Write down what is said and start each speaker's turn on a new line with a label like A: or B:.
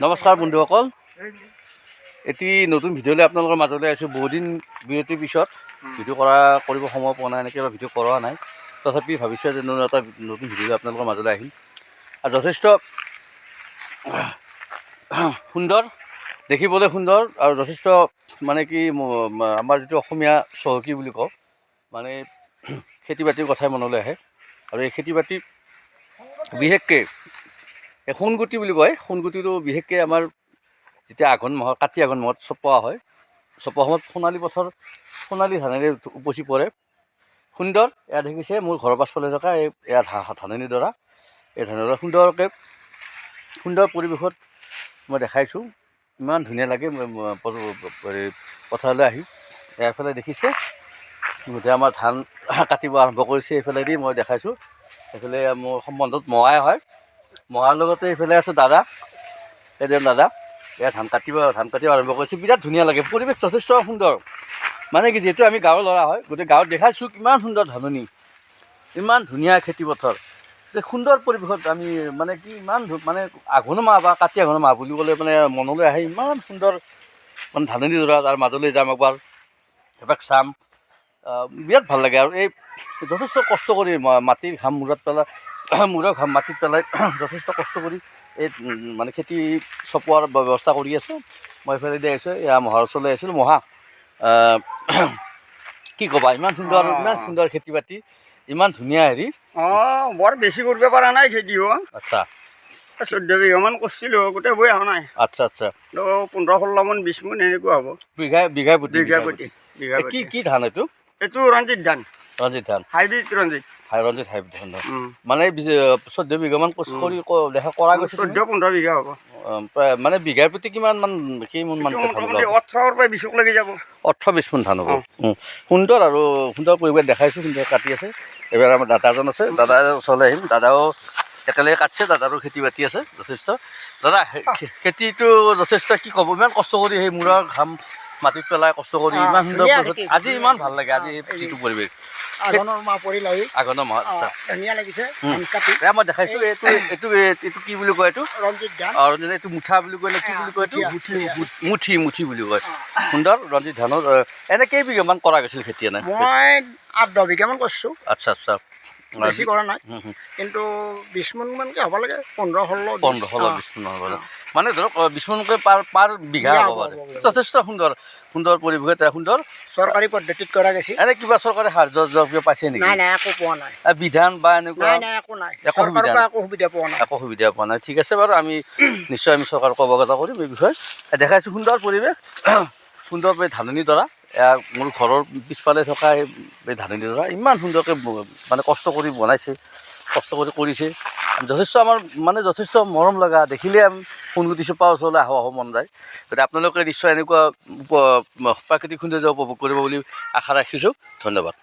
A: নমস্কাৰ বন্ধুসকল, এটি নতুন ভিডিঅ'লৈ আপোনালোকৰ মাজলৈ আহিছোঁ। বহুদিন বিৰতিৰ পিছত ভিডিঅ' কৰিব সময় পোৱা নাই, এনেকৈ ভিডিঅ' কৰা নাই। তথাপি ভাবিছোঁ যে এটা নতুন ভিডিঅ'লৈ আপোনালোকৰ মাজলৈ আহিম। আৰু যথেষ্ট সুন্দৰ, দেখিবলৈ সুন্দৰ আৰু যথেষ্ট মানে কি আমাৰ যিটো অসমীয়া চহকী বুলি কওঁ, মানে খেতি বাতিৰ কথাই মনলৈ আহে। আৰু এই খেতি বাতি বিশেষকৈ এই সোণগুটি বুলি কয়। সোণগুটিটো বিশেষকৈ আমাৰ যেতিয়া আঘোণ মাহত, কাতি আঘোণ মাহত চপোৱা হয়। চপোৱা সময়ত সোণালী পথৰ সোণালী ধানেৰে উপচি পৰে। সুন্দৰ, এয়া দেখিছে মোৰ ঘৰৰ পাছফালে থকা এয়া ধাননি ডৰা। এই ধাননি ডৰা সুন্দৰ পৰিৱেশত মই দেখাইছোঁ। ইমান ধুনীয়া লাগে পথাৰলৈ আহি। এইফালে দেখিছে গোটেই আমাৰ ধান কাটিব আৰম্ভ কৰিছে। এইফালেদি মই দেখাইছোঁ। এইফালে মোৰ সম্বন্ধত মহাই হয়। মহাৰ লগতে এইফালে আছে দাদা, এজন দাদা। এয়া ধান কাটিব আৰম্ভ কৰিছে। বিৰাট ধুনীয়া লাগে, পৰিৱেশ যথেষ্ট সুন্দৰ। মানে কি, যিহেতু আমি গাঁৱৰ ল'ৰা হয়, গোটেই গাঁৱত দেখাইছোঁ কিমান সুন্দৰ ধাননি, ইমান ধুনীয়া খেতি পথাৰ। সুন্দৰ পৰিৱেশত আমি মানে কি ইমান মানে আঘোণ মাহ বা কাতি আঘোণ মাহ বুলি ক'লে মানে মনলৈ আহে ইমান সুন্দৰ মানে ধাননি ডৰা। তাৰ মাজলৈ যাম এবাৰ চাম, বিৰাট ভাল লাগে। আৰু এই যথেষ্ট কষ্ট কৰি মাটিৰ ঘাম মূৰৰ ঘাম মাটিত পেলাই যথেষ্ট কষ্ট কৰি এই মানে খেতি চপোৱাৰ ব্যৱস্থা কৰি আছে। মই এইফালে দি আহিছোঁ, এয়া মহাৰ ওচৰলৈ আহিছিলোঁ। মহা, কি ক'বা, ইমান সুন্দৰ খেতি বাতি, ইমান ধুনীয়া হেৰি।
B: বৰ বেছি কৰিব পৰা নাই খেতি।
A: আচ্ছা,
B: 14 বিঘামান কৰিছিলোঁ, গোটেই বৈ অহা নাই।
A: আচ্ছা
B: 15-16 মান 20 মান এনেকুৱা হ'ব
A: বিঘা প্ৰতি। কি ধান এইটো?
B: এইটো ৰঞ্জিত ধান। হাইব্ৰিড ৰঞ্জিত
A: ধান। মানে 14 বিঘামান কৰি কৰা গৈছে।
B: 14-15 বিঘা হ'ব।
A: মানে বিঘাৰ প্ৰতি কিমান মান
B: 18-20 লাগি যাব।
A: 18-20 মান ধান হ'ব। সুন্দৰ আৰু সুন্দৰ পৰিৱেশ দেখাইছোঁ। সুন্দৰ কাটি আছে। এইবাৰ আমাৰ দাদা এজন আছে, দাদা ওচৰলৈ আহিম। দাদাও একেলগে কাটছে, দাদাৰো খেতি বাতি আছে যথেষ্ট। দাদা, খেতিটো যথেষ্ট কি ক'ব, ইমান কষ্ট কৰি সেই মূৰৰ ঘাম মাটিত পেলাই কষ্ট কৰি ইমান সুন্দৰ পৰিৱেশ। আজি ইমান ভাল লাগে, আজি যিটো পৰিৱেশ।
B: আঘোণৰ মাহ পৰিল,
A: আঘোণৰ মাহ
B: ধুনীয়া লাগিছে।
A: এয়া মই দেখাইছোঁ। এইটো কি বুলি কয়? এইটো
B: ৰঞ্জিত ধান।
A: ৰঞ্জিত, এইটো মুঠা বুলি কয় নে কি বুলি কয়? এইটো মুঠি বুলি কয়। সুন্দৰ ৰঞ্জিত ধানৰ। এনে কেইবিঘামান কৰা গৈছিল খেতি? এনে
B: মই 8-10 বিঘামান কৰিছোঁ।
A: আচ্ছা,
B: বেছি কৰা নাই, কিন্তু 20 মানকৈ হ'ব লাগে। 15-16
A: 20 মান হ'ব লাগে। মানে ধৰক 20 মানকৈ পাৰ বিঘা হ'ব পাৰে। যথেষ্ট সুন্দৰ পৰিৱেশ, সুন্দৰ
B: চৰকাৰী পদ্ধতিত কৰা গৈছে।
A: এনে কিবা চৰকাৰে সাহায্য পাইছে নেকি?
B: নাই, একো পোৱা নাই।
A: বিধান বা এনেকুৱা
B: একো নাই,
A: একো সুবিধা পোৱা নাই। ঠিক আছে বাৰু, আমি নিশ্চয় চৰকাৰক অৱগত কৰিম এই বিষয়ে। দেখাইছোঁ সুন্দৰ পৰিৱেশ, সুন্দৰ ধাননি ডৰা। মোৰ ঘৰৰ পিছফালে থকা এই ধাননি ডৰা ইমান সুন্দৰকৈ মানে কষ্ট কৰি বনাইছে, কষ্ট কৰিছে। যথেষ্ট আমাৰ মানে যথেষ্ট মৰম লগা, দেখিলে আমি সোণগুটি চপোৱাৰ ওচৰলৈ আহোঁ মন যায়। গতিকে আপোনালোকে নিশ্চয় এনেকুৱা প্ৰাকৃতিক সৌন্দৰ্য উপভোগ কৰিব বুলি আশা ৰাখিছোঁ। ধন্যবাদ।